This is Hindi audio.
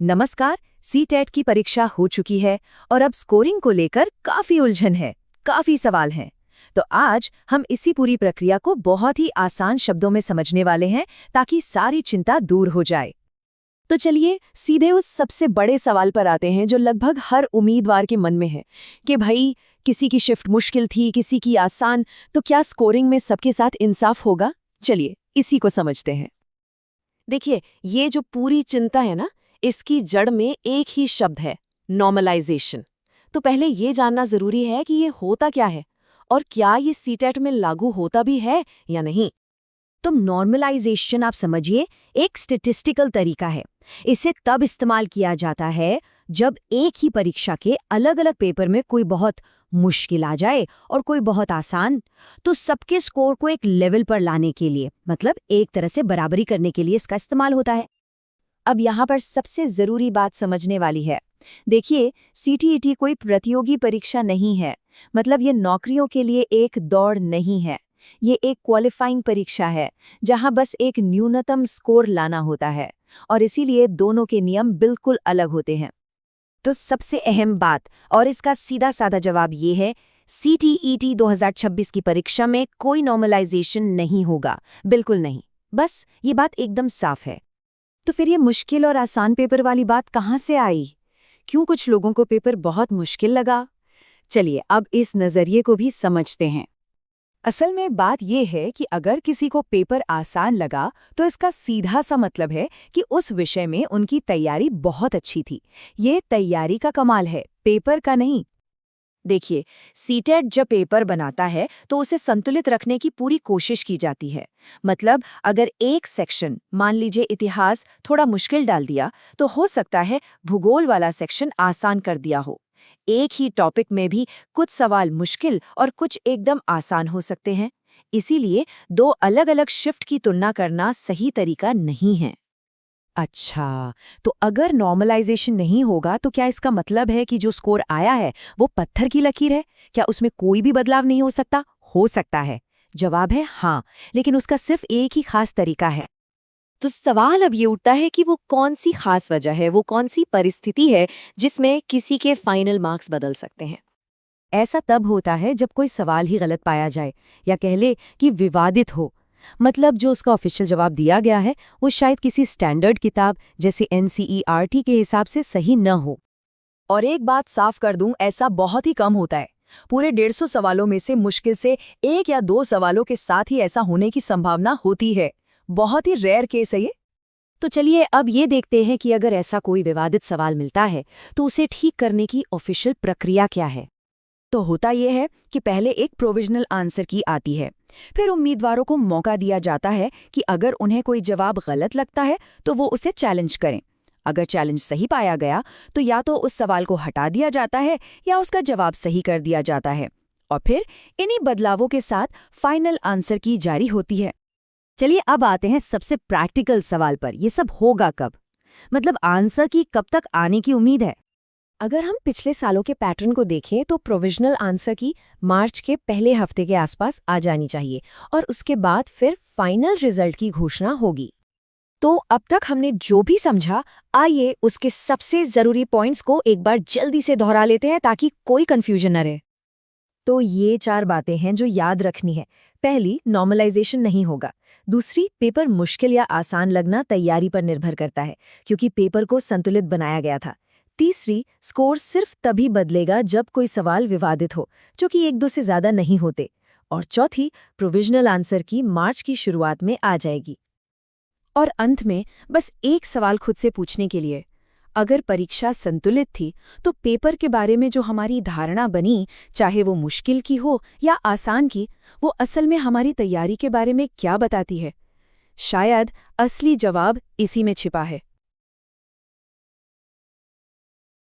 नमस्कार। सीटेट की परीक्षा हो चुकी है और अब स्कोरिंग को लेकर काफी उलझन है, काफी सवाल हैं। तो आज हम इसी पूरी प्रक्रिया को बहुत ही आसान शब्दों में समझने वाले हैं ताकि सारी चिंता दूर हो जाए। तो चलिए सीधे उस सबसे बड़े सवाल पर आते हैं जो लगभग हर उम्मीदवार के मन में है कि भाई किसी की शिफ्ट मुश्किल थी, किसी की आसान, तो क्या स्कोरिंग में सबके साथ इंसाफ होगा? चलिए इसी को समझते हैं। देखिए, ये जो पूरी चिंता है ना, इसकी जड़ में एक ही शब्द है, नॉर्मलाइजेशन। तो पहले ये जानना जरूरी है कि ये होता क्या है और क्या ये सीटेट में लागू होता भी है या नहीं। तो नॉर्मलाइजेशन आप समझिए एक स्टैटिस्टिकल तरीका है। इसे तब इस्तेमाल किया जाता है जब एक ही परीक्षा के अलग-अलग पेपर में कोई बहुत मुश्किल आ जाए और कोई बहुत आसान, तो सबके स्कोर को एक लेवल पर लाने के लिए, मतलब एक तरह से बराबरी करने के लिए इसका इस्तेमाल होता है। अब यहाँ पर सबसे जरूरी बात समझने वाली है। देखिए, सीटीईटी कोई प्रतियोगी परीक्षा नहीं है, मतलब ये नौकरियों के लिए एक दौड़ नहीं है। ये एक क्वालिफाइंग परीक्षा है जहां बस एक न्यूनतम स्कोर लाना होता है और इसीलिए दोनों के नियम बिल्कुल अलग होते हैं। तो सबसे अहम बात और इसका सीधा साधा जवाब ये है, सीटीईटी 2026 की परीक्षा में कोई नॉर्मलाइजेशन नहीं होगा, बिल्कुल नहीं। बस ये बात एकदम साफ है। तो फिर ये मुश्किल और आसान पेपर वाली बात कहाँ से आई? क्यों कुछ लोगों को पेपर बहुत मुश्किल लगा? चलिए अब इस नजरिए को भी समझते हैं। असल में बात यह है कि अगर किसी को पेपर आसान लगा तो इसका सीधा सा मतलब है कि उस विषय में उनकी तैयारी बहुत अच्छी थी। ये तैयारी का कमाल है, पेपर का नहीं। देखिए, सीटेट जब पेपर बनाता है तो उसे संतुलित रखने की पूरी कोशिश की जाती है। मतलब अगर एक सेक्शन, मान लीजिए इतिहास, थोड़ा मुश्किल डाल दिया, तो हो सकता है भूगोल वाला सेक्शन आसान कर दिया हो। एक ही टॉपिक में भी कुछ सवाल मुश्किल और कुछ एकदम आसान हो सकते हैं। इसीलिए दो अलग-अलग शिफ्ट की तुलना करना सही तरीका नहीं है। अच्छा, तो अगर नॉर्मलाइजेशन नहीं होगा तो क्या इसका मतलब है कि जो स्कोर आया है वो पत्थर की लकीर है? क्या उसमें कोई भी बदलाव नहीं हो सकता? हो सकता है। जवाब है हाँ, लेकिन उसका सिर्फ एक ही खास तरीका है। तो सवाल अब ये उठता है कि वो कौन सी खास वजह है, वो कौन सी परिस्थिति है जिसमें किसी के फाइनल मार्क्स बदल सकते हैं। ऐसा तब होता है जब कोई सवाल ही गलत पाया जाए या कह ले कि विवादित हो। मतलब जो उसका ऑफिशियल जवाब दिया गया है वो शायद किसी स्टैंडर्ड किताब जैसे एनसीईआरटी के हिसाब से सही न हो। और एक बात साफ कर दूं, ऐसा बहुत ही कम होता है। पूरे 150 सवालों में से मुश्किल से एक या दो सवालों के साथ ही ऐसा होने की संभावना होती है। बहुत ही रेयर केस है ये। तो चलिए अब ये देखते हैं कि अगर ऐसा कोई विवादित सवाल मिलता है तो उसे ठीक करने की ऑफिशियल प्रक्रिया क्या है। तो होता यह है कि पहले एक प्रोविजनल आंसर की आती है। फिर उम्मीदवारों को मौका दिया जाता है कि अगर उन्हें कोई जवाब गलत लगता है तो वो उसे चैलेंज करें। अगर चैलेंज सही पाया गया तो या तो उस सवाल को हटा दिया जाता है या उसका जवाब सही कर दिया जाता है और फिर इन्हीं बदलावों के साथ फाइनल आंसर की जारी होती है। चलिए अब आते हैं सबसे प्रैक्टिकल सवाल पर, ये सब होगा कब? मतलब आंसर की कब तक आने की उम्मीद है? अगर हम पिछले सालों के पैटर्न को देखें तो प्रोविजनल आंसर की मार्च के पहले हफ्ते के आसपास आ जानी चाहिए और उसके बाद फिर फाइनल रिजल्ट की घोषणा होगी। तो अब तक हमने जो भी समझा, आइए उसके सबसे जरूरी पॉइंट्स को एक बार जल्दी से दोहरा लेते हैं ताकि कोई कंफ्यूजन न रहे। तो ये 4 बातें हैं जो याद रखनी है। पहली, नॉर्मलाइजेशन नहीं होगा। दूसरी, पेपर मुश्किल या आसान लगना तैयारी पर निर्भर करता है क्योंकि पेपर को संतुलित बनाया गया था। तीसरी, स्कोर सिर्फ तभी बदलेगा जब कोई सवाल विवादित हो, जो कि एक दो से ज्यादा नहीं होते। और चौथी, प्रोविजनल आंसर की मार्च की शुरुआत में आ जाएगी। और अंत में बस एक सवाल खुद से पूछने के लिए, अगर परीक्षा संतुलित थी तो पेपर के बारे में जो हमारी धारणा बनी, चाहे वो मुश्किल की हो या आसान की, वो असल में हमारी तैयारी के बारे में क्या बताती है? शायद असली जवाब इसी में छिपा है।